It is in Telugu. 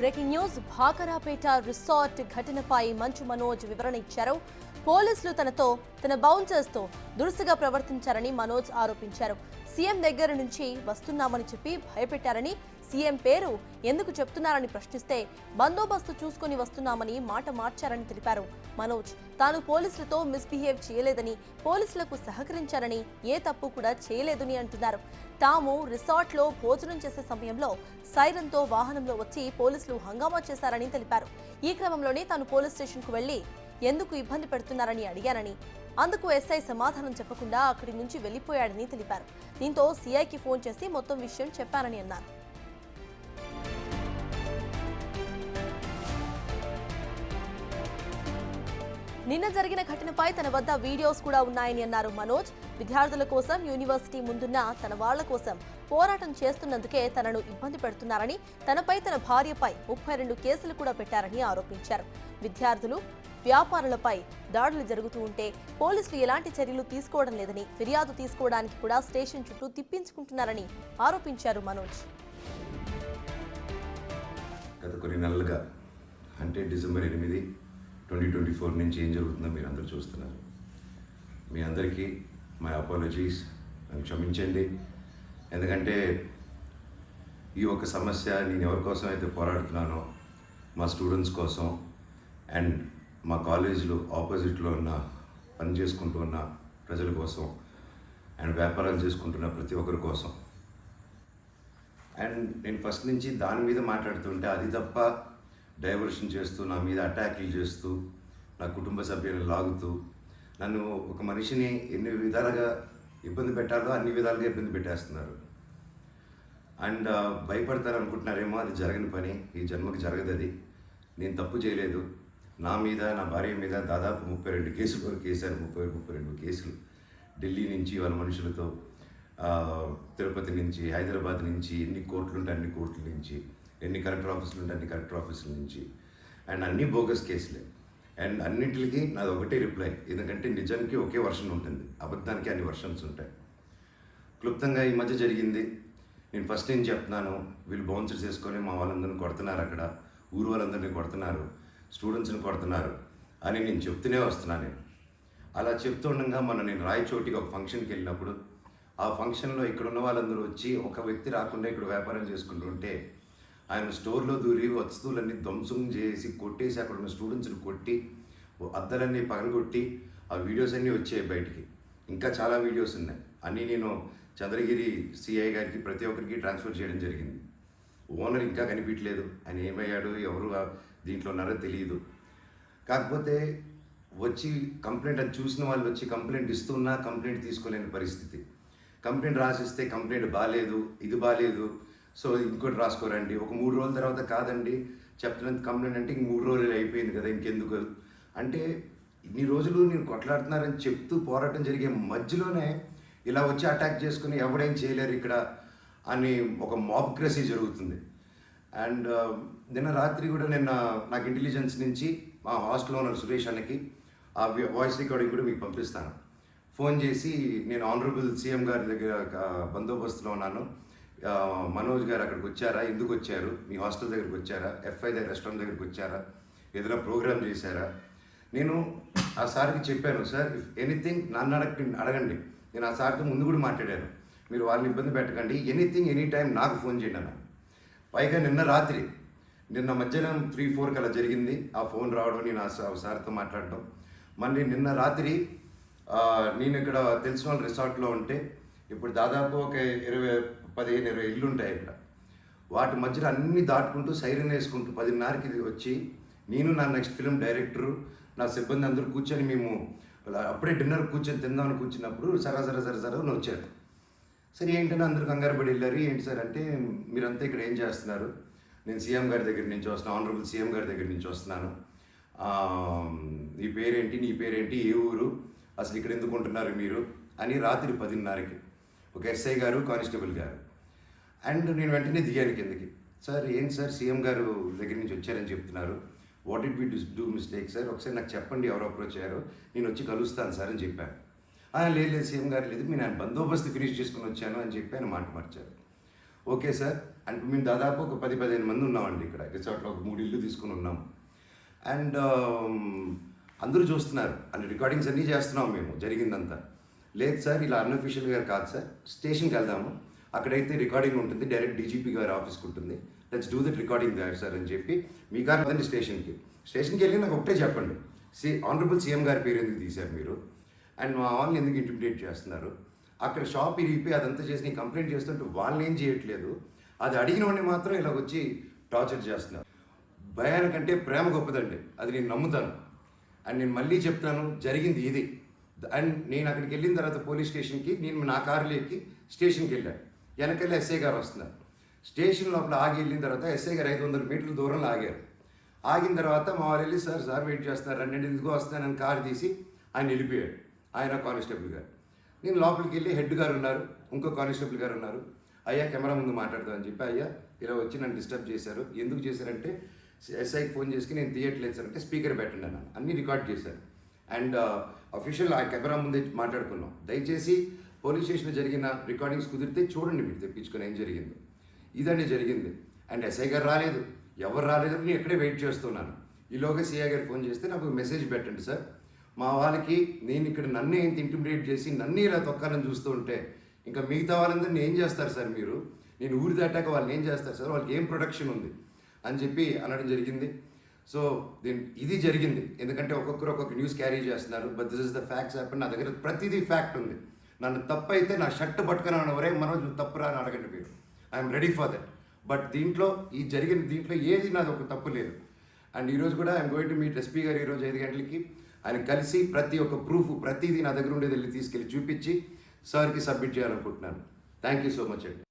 బ్రేకింగ్ న్యూస్ భాకరాపేట రిసార్ట్ ఘటనపై మంచు మనోజ్ వివరణ ఇచ్చారు. పోలీసులు తన బౌన్సర్స్ తో దురుసుగా ప్రవర్తించారని మనోజ్ ఆరోపించారు. సీఎం దగ్గర నుంచి వస్తున్నామని చెప్పి భయపెట్టారని, సీఎం పేరు ఎందుకు చెప్తున్నారని ప్రశ్నిస్తే బందోబస్తు చూసుకుని వస్తున్నామని మాట మార్చారని తెలిపారు. మనోజ్ తాను పోలీసులతో మిస్బిహేవ్ చేయలేదని, పోలీసులకు సహకరించారని, ఏ తప్పు కూడా చేయలేదని అంటున్నారు. తాము రిసార్ట్లో భోజనం చేసే సమయంలో సైరన్తో వాహనంలో వచ్చి పోలీసులు హంగామా చేశారని తెలిపారు. ఈ క్రమంలోనే తాను పోలీస్ స్టేషన్కు వెళ్లి ఎందుకు ఇబ్బంది పెడుతున్నారని అడిగానని, అందుకు ఎస్ఐ సమాధానం చెప్పకుండా అక్కడి నుంచి వెళ్లిపోయాడని తెలిపారు. దీంతో సీఐకి ఫోన్ చేసి మొత్తం విషయం చెప్పారని అన్నారు. నిన్న జరిగిన ఘటనపై తన వద్ద వీడియోస్ కూడా ఉన్నాయని అన్నారు మనోజ్. విద్యార్థుల కోసం యూనివర్సిటీ ముందున్న తన వాళ్ల కోసం పోరాటం చేస్తున్నందుకే తనను ఇబ్బంది పెడుతున్నారని, తనపై తన భార్యపై 32 కేసులు కూడా పెట్టారని ఆరోపించారు. విద్యార్థులు, వ్యాపారులపై దాడులు జరుగుతూ ఉంటే పోలీసులు ఎలాంటి చర్యలు తీసుకోవడం లేదని, ఫిర్యాదు తీసుకోవడానికి కూడా స్టేషన్ చుట్టూ తిప్పించుకుంటున్నారని ఆరోపించారు మనోజ్. గత కొన్ని నెలలుగా అంటే డిసెంబర్ 8, 2024 నుంచి ఏం జరుగుతుందో మీరు అందరూ చూస్తున్నారు. మీ అందరికీ మై అపాలజీస్, నన్ను క్షమించండి. ఎందుకంటే ఈ ఒక సమస్య నేను ఎవరి కోసం అయితే పోరాడుతున్నానో, మా స్టూడెంట్స్ కోసం అండ్ మా కాలేజీలో ఆపోజిట్లో ఉన్న పని చేసుకుంటూ ఉన్న ప్రజల కోసం అండ్ వ్యాపారాలు చేసుకుంటున్న ప్రతి ఒక్కరి కోసం. అండ్ నేను ఫస్ట్ నుంచి దాని మీద మాట్లాడుతుంటే అది తప్ప డైవర్షన్ చేస్తూ, నా మీద అటాక్లు చేస్తూ, నా కుటుంబ సభ్యులను లాగుతూ, నన్ను ఒక మనిషిని ఎన్ని విధాలుగా ఇబ్బంది పెట్టాలో అన్ని విధాలుగా ఇబ్బంది పెట్టేస్తున్నారు. అండ్ భయపడతారు అనుకుంటున్నారేమో, అది జరగని పని, ఈ జన్మకి జరగదు. అది నేను తప్పు చేయలేదు. నా మీద, నా భార్య మీద దాదాపు 32 కేసులు వరకు వేశారు. 32 కేసులు ఢిల్లీ నుంచి వాళ్ళ మనుషులతో, తిరుపతి నుంచి, హైదరాబాద్ నుంచి, ఎన్ని కోర్టులు ఉంటే అన్ని కోర్టుల నుంచి, ఎన్ని కలెక్టర్ ఆఫీసులు ఉంటే అన్ని కలెక్టర్ ఆఫీసుల నుంచి, అండ్ అన్ని బోగస్ కేసులే. అండ్ అన్నింటికి నాది ఒకటే రిప్లై, ఎందుకంటే నిజానికి ఒకే వర్షన్ ఉంటుంది, అబద్ధానికి అన్ని వర్షన్స్ ఉంటాయి. క్లుప్తంగా ఈ మధ్య జరిగింది. నేను ఫస్ట్ ఏం చెప్తున్నాను, వీళ్ళు బౌన్సర్స్ చేసుకొని మా వాళ్ళందరినీ కొడుతున్నారు, అక్కడ ఊరు వాళ్ళందరినీ కొడుతున్నారు, స్టూడెంట్స్ని కొడుతున్నారు అని నేను చెప్తూనే వస్తున్నాను. అలా చెప్తూ ఉండగా నేను రాయచోటికి ఒక ఫంక్షన్కి వెళ్ళినప్పుడు, ఆ ఫంక్షన్లో ఇక్కడ ఉన్న వాళ్ళందరూ వచ్చి ఒక వ్యక్తి రాకుండా ఇక్కడ వ్యాపారం చేసుకుంటుంటే ఆయన స్టోర్లో దూరి వస్తువులన్నీ ధ్వంసం చేసి కొట్టేసి అక్కడ ఉన్న స్టూడెంట్స్ని కొట్టి అద్దాలన్నీ పగలగొట్టి ఆ వీడియోస్ అన్నీ వచ్చాయి బయటికి. ఇంకా చాలా వీడియోస్ ఉన్నాయి. అన్నీ నేను చంద్రగిరి సిఐ గారికి ప్రతి ఒక్కరికి ట్రాన్స్ఫర్ చేయడం జరిగింది. ఓనర్ ఇంకా కనిపించలేదు, ఆయన ఏమయ్యాడు, ఎవరు దీంట్లో ఉన్నారో తెలియదు. కాకపోతే వచ్చి కంప్లైంట్, అది చూసిన వాళ్ళు వచ్చి కంప్లైంట్ ఇస్తున్నా కంప్లైంట్ తీసుకోలేని పరిస్థితి. కంప్లైంట్ రాసిస్తే కంప్లైంట్ బాగాలేదు, ఇది బాగాలేదు, సో ఇంకోటి రాసుకోరండి. ఒక 3 రోజుల తర్వాత కాదండి చెప్తున్నంత కంప్లైంట్ అంటే ఇంక 3 రోజులు అయిపోయింది కదా, ఇంకెందుకు అంటే ఇన్ని రోజులు నేను కొట్లాడుతున్నారని చెప్తూ పోరాటం జరిగే మధ్యలోనే ఇలా వచ్చి అటాక్ చేసుకుని ఎవడేం చేయలేరు ఇక్కడ అని ఒక మాబ్క్రసీ జరుగుతుంది. అండ్ నిన్న రాత్రి కూడా నాకు ఇంటెలిజెన్స్ నుంచి మా హాస్టల్లో ఉన్న సురేష్ అన్నకి ఆ వాయిస్ రికార్డింగ్ కూడా మీకు పంపిస్తాను. ఫోన్ చేసి నేను ఆనరబుల్ సీఎం గారి దగ్గర బందోబస్తులో ఉన్నాను, మనోజ్ గారు అక్కడికి వచ్చారా, ఎందుకు వచ్చారు, మీ హాస్టల్ దగ్గరికి వచ్చారా, ఎఫ్ఐ దగ్గర రెస్టారెంట్ దగ్గరికి వచ్చారా, ఏదైనా ప్రోగ్రామ్ చేశారా. నేను ఆ సార్కి చెప్పాను, సార్ ఇఫ్ ఎనీథింగ్ నన్ను అడగండి. నేను ఆ సార్తో ముందు కూడా మాట్లాడాను, మీరు వాళ్ళని ఇబ్బంది పెట్టకండి, ఎనీథింగ్ ఎనీ టైం నాకు ఫోన్ చేయండి అన్న. పైగా నిన్న మధ్యాహ్నం 3-4 అలా జరిగింది ఆ ఫోన్ రావడం, నేను ఆ సార్తో మాట్లాడడం. మళ్ళీ నిన్న రాత్రి నేను ఇక్కడ తెలిసిన వాళ్ళ రిసార్ట్లో ఉంటే, ఇప్పుడు దాదాపు ఒక 15-20 ఇళ్ళు ఉంటాయి ఇక్కడ. వాటి మధ్యలో అన్నీ దాటుకుంటూ సైరన్ వేసుకుంటూ 10:30కి వచ్చి నేను, నా నెక్స్ట్ ఫిలిం డైరెక్టరు, నా సిబ్బంది అందరూ కూర్చొని మేము అప్పుడే డిన్నర్ కూర్చొని తిందామని కూర్చున్నప్పుడు సరా వచ్చారు. సరే ఏంటంటే అందరూ కంగారు పడి వెళ్ళారు. ఏంటి సార్ అంటే, మీరంతా ఇక్కడ ఏం చేస్తున్నారు, నేను సీఎం గారి దగ్గర నుంచి వస్తున్నాను, ఆనరబుల్ సీఎం గారి దగ్గర నుంచి వస్తున్నాను, నీ పేరేంటి, ఏ ఊరు, అసలు ఇక్కడ ఎందుకు ఉంటున్నారు మీరు అని రాత్రి 10:30కి ఒక ఎస్ఐ గారు, కానిస్టేబుల్ గారు. అండ్ నేను వెంటనే దిగాను కిందకి. సార్ ఏంటి సార్ సీఎం గారు దగ్గర నుంచి వచ్చారని చెప్తున్నారు, what did we do mistake sir, ఒకసారి నాకు చెప్పండి ఎవరు అప్రోచ్ అయ్యారో, నేను వచ్చి కలుస్తాను సార్ అని చెప్పాను. లేదు సీఎం గారు లేదు, నేను బందోబస్తు ఫినిష్ చేసుకుని వచ్చాను అని చెప్పి ఆయన మాట మార్చారు. ఓకే సార్ అంటే మేము దాదాపు ఒక 10-15 మంది ఉన్నామండి ఇక్కడ రిసార్ట్లో ఒక 3 ఇల్లు తీసుకుని ఉన్నాం అండ్ అందరూ చూస్తున్నారు అంటే రికార్డింగ్స్ అన్నీ చేస్తున్నాం మేము జరిగిందంతా. లేదు సార్ ఇలా అన్అఫీషియల్గా కాదు సార్, స్టేషన్కి వెళ్దాము, అక్కడైతే రికార్డింగ్ ఉంటుంది, డైరెక్ట్ డీజీపీ గారి ఆఫీస్కి ఉంటుంది, let's do that recording that sir అని చెప్పి మీ గారు అదండి స్టేషన్కి వెళ్ళి నాకు ఒకటే చెప్పండి, ఆనరబుల్ సీఎం గారి పేరు ఎందుకు తీశారు మీరు అండ్ మా వాళ్ళని ఎందుకు ఇంటిమిడేట్ చేస్తున్నారు, అక్కడ షాప్ ఇరిగిపోయి అదంతా చేసి నేను కంప్లైంట్ చేస్తుంటే వాళ్ళని ఏం చేయట్లేదు, అది అడిగిన వాడిని మాత్రం ఇలా వచ్చి టార్చర్ చేస్తున్నారు. భయానికంటే ప్రేమ గొప్పదండి, అది నేను నమ్ముతాను. అండ్ నేను మళ్ళీ చెప్తాను, జరిగింది ఇది. అండ్ నేను అక్కడికి వెళ్ళిన తర్వాత పోలీస్ స్టేషన్కి నేను నా కారులో ఎక్కి స్టేషన్కి వెళ్ళాను, వెనకెళ్ళి ఎస్ఐ గారు వస్తున్నారు. స్టేషన్ లోపల ఆగి వెళ్ళిన తర్వాత ఎస్ఐ గారు 500 మీటర్ల దూరంలో ఆగారు. ఆగిన తర్వాత మా వాళ్ళు వెళ్ళి సార్ వెయిట్ చేస్తున్నారు, రండి ఎందుకు వస్తానని కారు తీసి ఆయన వెళ్ళిపోయాడు, ఆయన కానిస్టేబుల్ గారు. నేను లోపలికి వెళ్ళి హెడ్ గారు ఉన్నారు, ఇంకో కానిస్టేబుల్ గారు ఉన్నారు. అయ్యా కెమెరా ముందు మాట్లాడతామని చెప్పి, అయ్యా ఇలా వచ్చి నన్ను డిస్టర్బ్ చేశారు, ఎందుకు చేశారంటే ఎస్ఐకి ఫోన్ చేసి నేను తీయట్లేదు సార్ అంటే స్పీకర్ పెట్టండి అన్నాను, అన్నీ రికార్డ్ చేశారు. అండ్ అఫీషియల్ ఆ కెమెరా ముందే మాట్లాడుకున్నాం. దయచేసి పోలీస్ స్టేషన్లో జరిగిన రికార్డింగ్స్ కుదిరితే చూడండి, మీరు తెప్పించుకొని ఏం జరిగిందో. ఇదండి జరిగింది. అండ్ ఎస్ఐ గారు రాలేదు, ఎవరు రాలేదు, నేను ఎక్కడే వెయిట్ చేస్తున్నాను. ఈలోగా సిఐ గారు ఫోన్ చేస్తే నాకు మెసేజ్ పెట్టండి సార్, మా వాళ్ళకి నేను ఇక్కడ నన్ను ఏంటి ఇంటిమిడేట్ చేసి నన్ను ఇలా తొక్కాలని చూస్తూ ఉంటే ఇంకా మిగతా వాళ్ళందరినీ ఏం చేస్తారు సార్ మీరు, నేను ఊరి దాటాక వాళ్ళని ఏం చేస్తారు సార్, వాళ్ళకి ఏం ప్రొటెక్షన్ ఉంది అని చెప్పి అనడం జరిగింది. సో ఇది జరిగింది, ఎందుకంటే ఒక్కొక్కరు ఒక్కొక్క న్యూస్ క్యారీ చేస్తున్నారు, but this is the facts happen. నా దగ్గర ప్రతిదీ ఫ్యాక్ట్ ఉంది. నన్ను తప్పు అయితే నా షర్ట్ పట్టుకుని ఎవరే మనోజ్ తప్పురా అని అడగండి మీరు, I'm ready for that. But దీంట్లో దీంట్లో ఏది నాది ఒక తప్పు లేదు. అండ్ ఈరోజు కూడా I'm going to meet SP గారు ఈరోజు 5 గంటలకి. ఆయన కలిసి ప్రతి ఒక్క ప్రూఫ్ ప్రతిదీ నా దగ్గర ఉండేది వెళ్ళి తీసుకెళ్ళి చూపించి సార్కి సబ్మిట్ చేయాలనుకుంటున్నాను. థ్యాంక్ యూ సో మచ్ అండి.